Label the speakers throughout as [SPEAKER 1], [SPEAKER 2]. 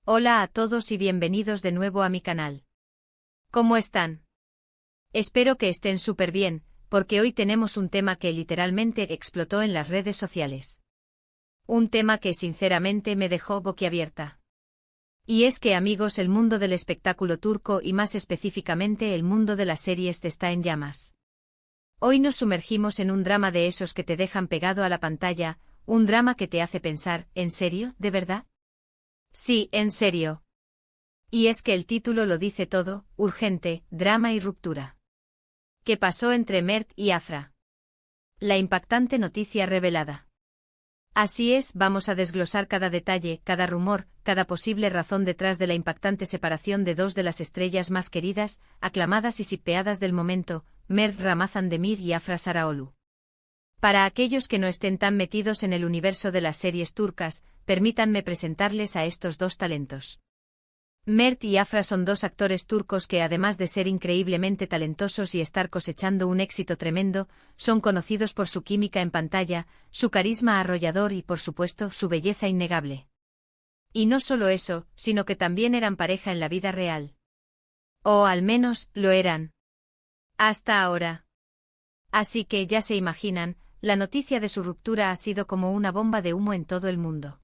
[SPEAKER 1] Hola a todos y bienvenidos de nuevo a mi canal. ¿Cómo están? Espero que estén súper bien, porque hoy tenemos un tema que literalmente explotó en las redes sociales. Un tema que sinceramente me dejó boquiabierta. Y es que, amigos, el mundo del espectáculo turco y más específicamente el mundo de las series está en llamas. Hoy nos sumergimos en un drama de esos que te dejan pegado a la pantalla, un drama que te hace pensar, ¿en serio, de verdad? Sí, en serio. Y es que el título lo dice todo, urgente, drama y ruptura. ¿Qué pasó entre Mert y Afra? La impactante noticia revelada. Así es, vamos a desglosar cada detalle, cada rumor, cada posible razón detrás de la impactante separación de dos de las estrellas más queridas, aclamadas y shippeadas del momento, Mert Ramazan Demir y Afra Saraoğlu. Para aquellos que no estén tan metidos en el universo de las series turcas, permítanme presentarles a estos dos talentos. Mert y Afra son dos actores turcos que, además de ser increíblemente talentosos y estar cosechando un éxito tremendo, son conocidos por su química en pantalla, su carisma arrollador y, por supuesto, su belleza innegable. Y no solo eso, sino que también eran pareja en la vida real. O al menos, lo eran. Hasta ahora. Así que ya se imaginan, la noticia de su ruptura ha sido como una bomba de humo en todo el mundo.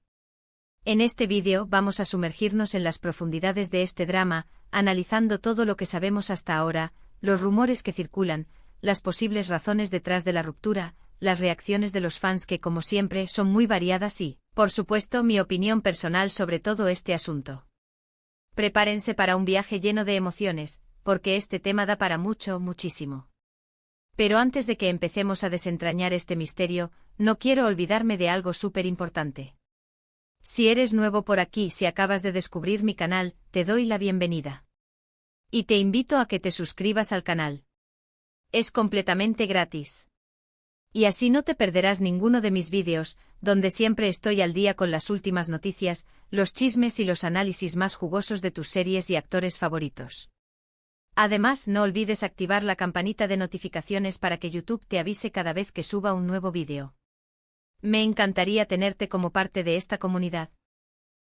[SPEAKER 1] En este vídeo vamos a sumergirnos en las profundidades de este drama, analizando todo lo que sabemos hasta ahora, los rumores que circulan, las posibles razones detrás de la ruptura, las reacciones de los fans que, como siempre, son muy variadas y, por supuesto, mi opinión personal sobre todo este asunto. Prepárense para un viaje lleno de emociones, porque este tema da para mucho, muchísimo. Pero antes de que empecemos a desentrañar este misterio, no quiero olvidarme de algo súper importante. Si eres nuevo por aquí, si acabas de descubrir mi canal, te doy la bienvenida. Y te invito a que te suscribas al canal. Es completamente gratis. Y así no te perderás ninguno de mis vídeos, donde siempre estoy al día con las últimas noticias, los chismes y los análisis más jugosos de tus series y actores favoritos. Además, no olvides activar la campanita de notificaciones para que YouTube te avise cada vez que suba un nuevo vídeo. Me encantaría tenerte como parte de esta comunidad.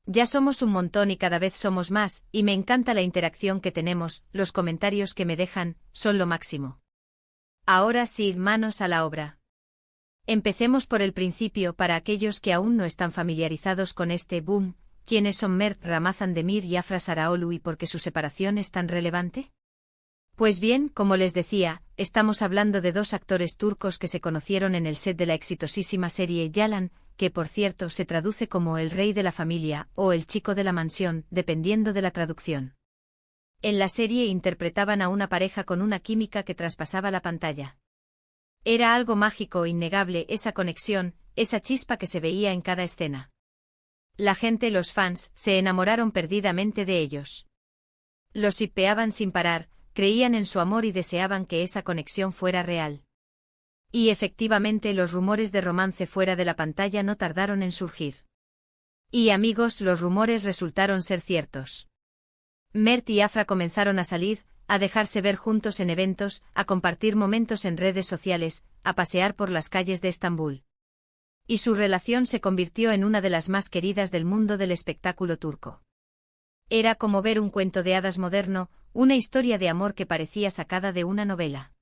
[SPEAKER 1] Ya somos un montón y cada vez somos más, y me encanta la interacción que tenemos, los comentarios que me dejan, son lo máximo. Ahora sí, manos a la obra. Empecemos por el principio para aquellos que aún no están familiarizados con este boom. ¿Quiénes son Mert Ramazan Demir y Afra Saraoğlu y por qué su separación es tan relevante? Pues bien, como les decía, estamos hablando de dos actores turcos que se conocieron en el set de la exitosísima serie Yalan, que por cierto se traduce como el rey de la familia o el chico de la mansión, dependiendo de la traducción. En la serie interpretaban a una pareja con una química que traspasaba la pantalla. Era algo mágico, innegable, esa conexión, esa chispa que se veía en cada escena. La gente, los fans, se enamoraron perdidamente de ellos. Los shippeaban sin parar, creían en su amor y deseaban que esa conexión fuera real. Y efectivamente los rumores de romance fuera de la pantalla no tardaron en surgir. Y amigos, los rumores resultaron ser ciertos. Mert y Afra comenzaron a salir, a dejarse ver juntos en eventos, a compartir momentos en redes sociales, a pasear por las calles de Estambul. Y su relación se convirtió en una de las más queridas del mundo del espectáculo turco. Era como ver un cuento de hadas moderno, una historia de amor que parecía sacada de una novela.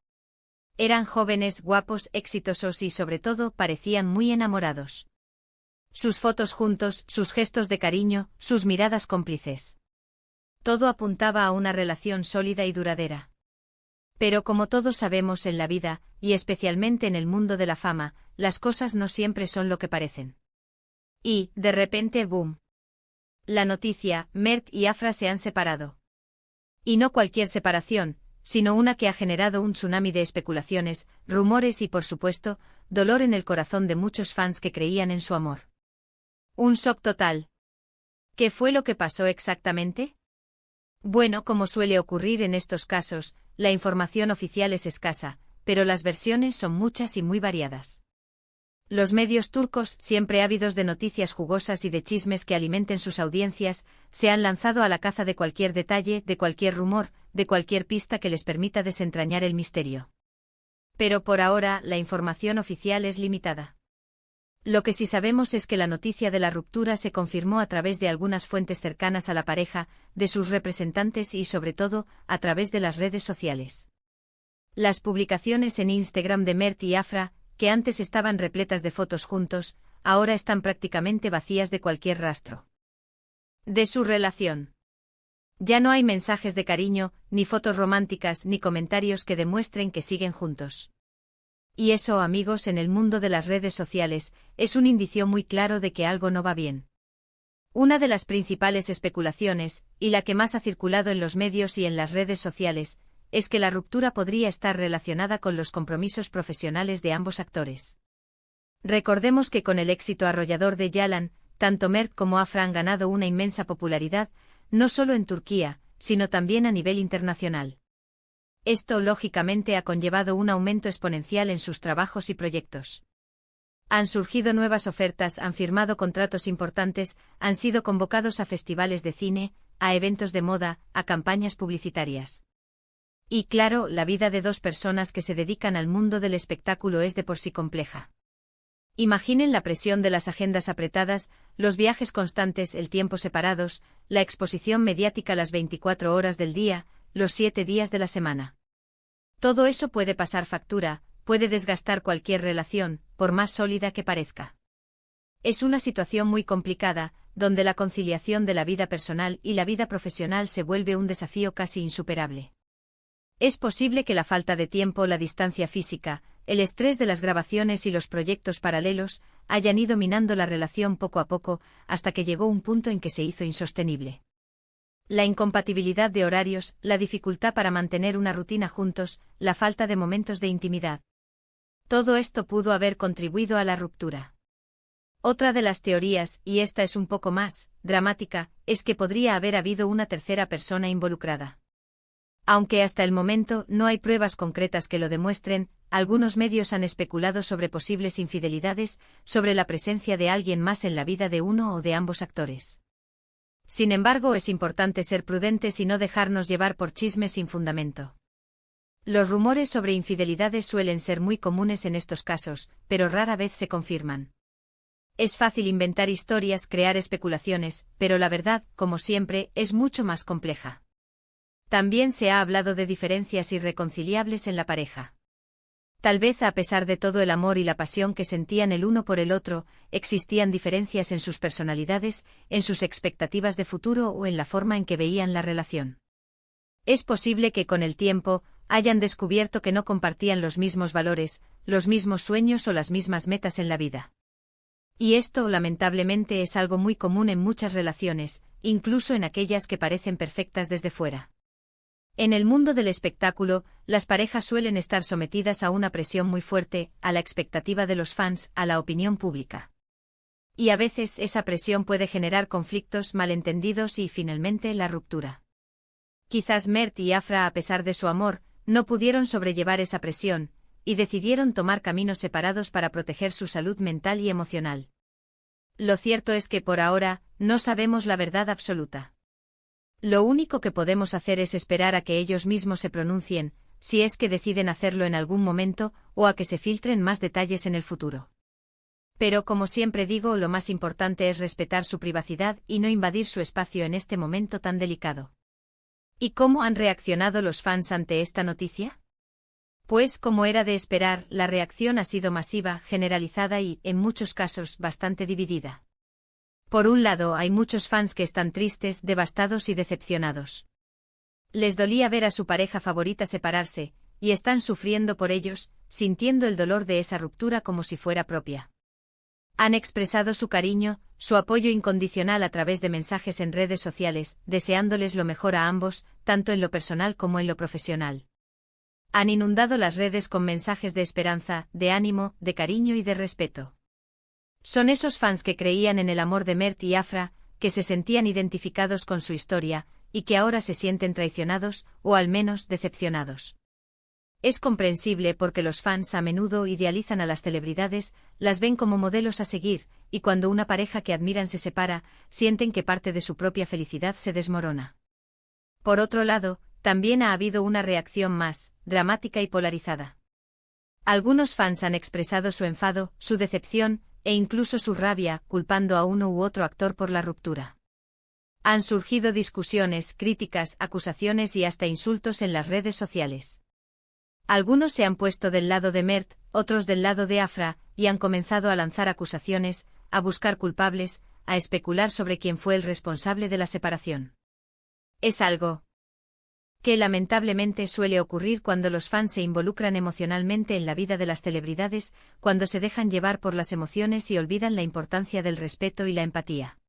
[SPEAKER 1] Eran jóvenes, guapos, exitosos y sobre todo parecían muy enamorados. Sus fotos juntos, sus gestos de cariño, sus miradas cómplices. Todo apuntaba a una relación sólida y duradera. Pero como todos sabemos en la vida, y especialmente en el mundo de la fama, las cosas no siempre son lo que parecen. Y, de repente, ¡boom! La noticia, Mert y Afra se han separado. Y no cualquier separación, sino una que ha generado un tsunami de especulaciones, rumores y, por supuesto, dolor en el corazón de muchos fans que creían en su amor. Un shock total. ¿Qué fue lo que pasó exactamente? Bueno, como suele ocurrir en estos casos, la información oficial es escasa, pero las versiones son muchas y muy variadas. Los medios turcos, siempre ávidos de noticias jugosas y de chismes que alimenten sus audiencias, se han lanzado a la caza de cualquier detalle, de cualquier rumor, de cualquier pista que les permita desentrañar el misterio. Pero por ahora, la información oficial es limitada. Lo que sí sabemos es que la noticia de la ruptura se confirmó a través de algunas fuentes cercanas a la pareja, de sus representantes y sobre todo, a través de las redes sociales. Las publicaciones en Instagram de Mert y Afra, que antes estaban repletas de fotos juntos, ahora están prácticamente vacías de cualquier rastro de su relación. Ya no hay mensajes de cariño, ni fotos románticas, ni comentarios que demuestren que siguen juntos. Y eso, amigos, en el mundo de las redes sociales, es un indicio muy claro de que algo no va bien. Una de las principales especulaciones, y la que más ha circulado en los medios y en las redes sociales, es que la ruptura podría estar relacionada con los compromisos profesionales de ambos actores. Recordemos que con el éxito arrollador de Yalan, tanto Mert como Afra han ganado una inmensa popularidad, no solo en Turquía, sino también a nivel internacional. Esto, lógicamente, ha conllevado un aumento exponencial en sus trabajos y proyectos. Han surgido nuevas ofertas, han firmado contratos importantes, han sido convocados a festivales de cine, a eventos de moda, a campañas publicitarias. Y claro, la vida de dos personas que se dedican al mundo del espectáculo es de por sí compleja. Imaginen la presión de las agendas apretadas, los viajes constantes, el tiempo separados, la exposición mediática las 24 horas del día, los 7 días de la semana. Todo eso puede pasar factura, puede desgastar cualquier relación, por más sólida que parezca. Es una situación muy complicada, donde la conciliación de la vida personal y la vida profesional se vuelve un desafío casi insuperable. Es posible que la falta de tiempo, la distancia física, el estrés de las grabaciones y los proyectos paralelos hayan ido minando la relación poco a poco, hasta que llegó un punto en que se hizo insostenible. La incompatibilidad de horarios, la dificultad para mantener una rutina juntos, la falta de momentos de intimidad. Todo esto pudo haber contribuido a la ruptura. Otra de las teorías, y esta es un poco más dramática, es que podría haber habido una tercera persona involucrada. Aunque hasta el momento no hay pruebas concretas que lo demuestren, algunos medios han especulado sobre posibles infidelidades, sobre la presencia de alguien más en la vida de uno o de ambos actores. Sin embargo, es importante ser prudentes y no dejarnos llevar por chismes sin fundamento. Los rumores sobre infidelidades suelen ser muy comunes en estos casos, pero rara vez se confirman. Es fácil inventar historias, crear especulaciones, pero la verdad, como siempre, es mucho más compleja. También se ha hablado de diferencias irreconciliables en la pareja. Tal vez a pesar de todo el amor y la pasión que sentían el uno por el otro, existían diferencias en sus personalidades, en sus expectativas de futuro o en la forma en que veían la relación. Es posible que con el tiempo hayan descubierto que no compartían los mismos valores, los mismos sueños o las mismas metas en la vida. Y esto, lamentablemente, es algo muy común en muchas relaciones, incluso en aquellas que parecen perfectas desde fuera. En el mundo del espectáculo, las parejas suelen estar sometidas a una presión muy fuerte, a la expectativa de los fans, a la opinión pública. Y a veces esa presión puede generar conflictos, malentendidos y, finalmente, la ruptura. Quizás Mert y Afra, a pesar de su amor, no pudieron sobrellevar esa presión, y decidieron tomar caminos separados para proteger su salud mental y emocional. Lo cierto es que por ahora, no sabemos la verdad absoluta. Lo único que podemos hacer es esperar a que ellos mismos se pronuncien, si es que deciden hacerlo en algún momento, o a que se filtren más detalles en el futuro. Pero como siempre digo, lo más importante es respetar su privacidad y no invadir su espacio en este momento tan delicado. ¿Y cómo han reaccionado los fans ante esta noticia? Pues, como era de esperar, la reacción ha sido masiva, generalizada y, en muchos casos, bastante dividida. Por un lado, hay muchos fans que están tristes, devastados y decepcionados. Les dolía ver a su pareja favorita separarse, y están sufriendo por ellos, sintiendo el dolor de esa ruptura como si fuera propia. Han expresado su cariño, su apoyo incondicional a través de mensajes en redes sociales, deseándoles lo mejor a ambos, tanto en lo personal como en lo profesional. Han inundado las redes con mensajes de esperanza, de ánimo, de cariño y de respeto. Son esos fans que creían en el amor de Mert y Afra, que se sentían identificados con su historia, y que ahora se sienten traicionados, o al menos decepcionados. Es comprensible porque los fans a menudo idealizan a las celebridades, las ven como modelos a seguir, y cuando una pareja que admiran se separa, sienten que parte de su propia felicidad se desmorona. Por otro lado, también ha habido una reacción más dramática y polarizada. Algunos fans han expresado su enfado, su decepción, e incluso su rabia, culpando a uno u otro actor por la ruptura. Han surgido discusiones, críticas, acusaciones y hasta insultos en las redes sociales. Algunos se han puesto del lado de Mert, otros del lado de Afra, y han comenzado a lanzar acusaciones, a buscar culpables, a especular sobre quién fue el responsable de la separación. Es algo que lamentablemente suele ocurrir cuando los fans se involucran emocionalmente en la vida de las celebridades, cuando se dejan llevar por las emociones y olvidan la importancia del respeto y la empatía.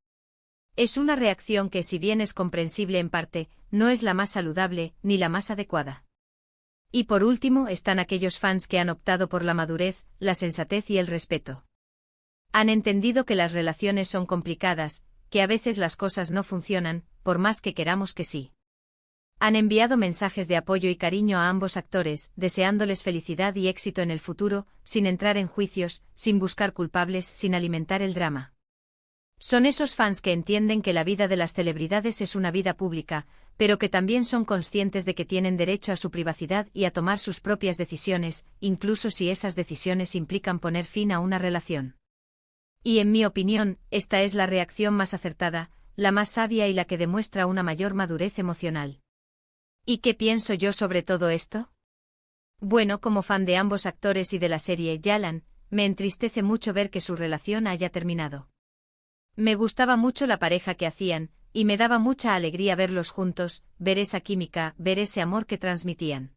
[SPEAKER 1] Es una reacción que, si bien es comprensible en parte, no es la más saludable ni la más adecuada. Y por último están aquellos fans que han optado por la madurez, la sensatez y el respeto. Han entendido que las relaciones son complicadas, que a veces las cosas no funcionan, por más que queramos que sí. Han enviado mensajes de apoyo y cariño a ambos actores, deseándoles felicidad y éxito en el futuro, sin entrar en juicios, sin buscar culpables, sin alimentar el drama. Son esos fans que entienden que la vida de las celebridades es una vida pública, pero que también son conscientes de que tienen derecho a su privacidad y a tomar sus propias decisiones, incluso si esas decisiones implican poner fin a una relación. Y en mi opinión, esta es la reacción más acertada, la más sabia y la que demuestra una mayor madurez emocional. ¿Y qué pienso yo sobre todo esto? Bueno, como fan de ambos actores y de la serie Yalan, me entristece mucho ver que su relación haya terminado. Me gustaba mucho la pareja que hacían, y me daba mucha alegría verlos juntos, ver esa química, ver ese amor que transmitían.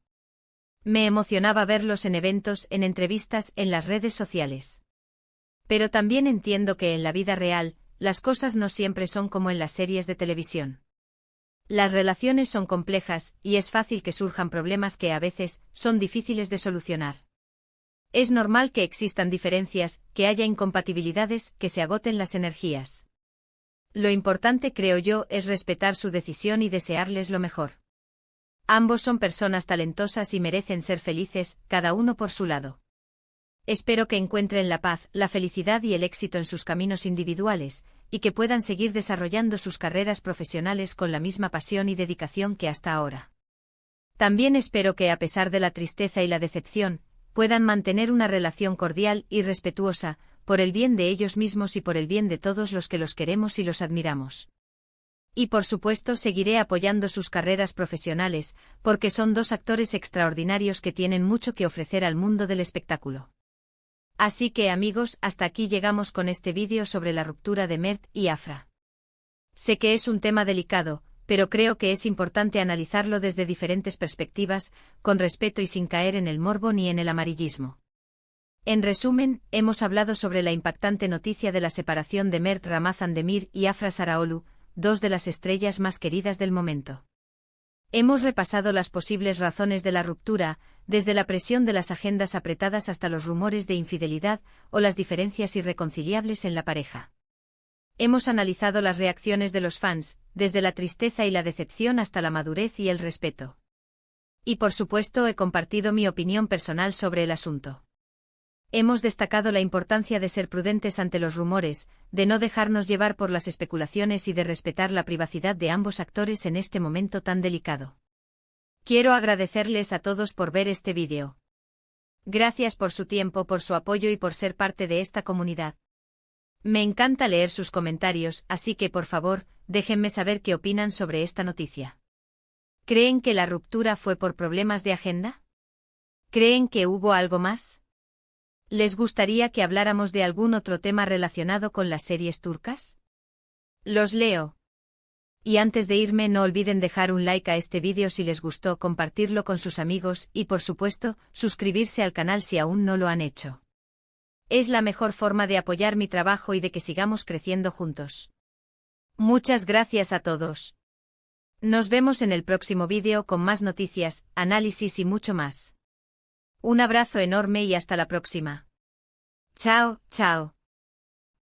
[SPEAKER 1] Me emocionaba verlos en eventos, en entrevistas, en las redes sociales. Pero también entiendo que en la vida real, las cosas no siempre son como en las series de televisión. Las relaciones son complejas, y es fácil que surjan problemas que a veces son difíciles de solucionar. Es normal que existan diferencias, que haya incompatibilidades, que se agoten las energías. Lo importante, creo yo, es respetar su decisión y desearles lo mejor. Ambos son personas talentosas y merecen ser felices, cada uno por su lado. Espero que encuentren la paz, la felicidad y el éxito en sus caminos individuales, y que puedan seguir desarrollando sus carreras profesionales con la misma pasión y dedicación que hasta ahora. También espero que, a pesar de la tristeza y la decepción, puedan mantener una relación cordial y respetuosa, por el bien de ellos mismos y por el bien de todos los que los queremos y los admiramos. Y por supuesto seguiré apoyando sus carreras profesionales, porque son dos actores extraordinarios que tienen mucho que ofrecer al mundo del espectáculo. Así que, amigos, hasta aquí llegamos con este vídeo sobre la ruptura de Mert y Afra. Sé que es un tema delicado, pero creo que es importante analizarlo desde diferentes perspectivas, con respeto y sin caer en el morbo ni en el amarillismo. En resumen, hemos hablado sobre la impactante noticia de la separación de Mert Ramazan Demir y Afra Saraoglu, dos de las estrellas más queridas del momento. Hemos repasado las posibles razones de la ruptura, desde la presión de las agendas apretadas hasta los rumores de infidelidad o las diferencias irreconciliables en la pareja. Hemos analizado las reacciones de los fans, desde la tristeza y la decepción hasta la madurez y el respeto. Y por supuesto he compartido mi opinión personal sobre el asunto. Hemos destacado la importancia de ser prudentes ante los rumores, de no dejarnos llevar por las especulaciones y de respetar la privacidad de ambos actores en este momento tan delicado. Quiero agradecerles a todos por ver este vídeo. Gracias por su tiempo, por su apoyo y por ser parte de esta comunidad. Me encanta leer sus comentarios, así que por favor, déjenme saber qué opinan sobre esta noticia. ¿Creen que la ruptura fue por problemas de agenda? ¿Creen que hubo algo más? ¿Les gustaría que habláramos de algún otro tema relacionado con las series turcas? Los leo. Y antes de irme, no olviden dejar un like a este vídeo si les gustó, compartirlo con sus amigos y, por supuesto, suscribirse al canal si aún no lo han hecho. Es la mejor forma de apoyar mi trabajo y de que sigamos creciendo juntos. Muchas gracias a todos. Nos vemos en el próximo vídeo con más noticias, análisis y mucho más. Un abrazo enorme y hasta la próxima. Chao, chao.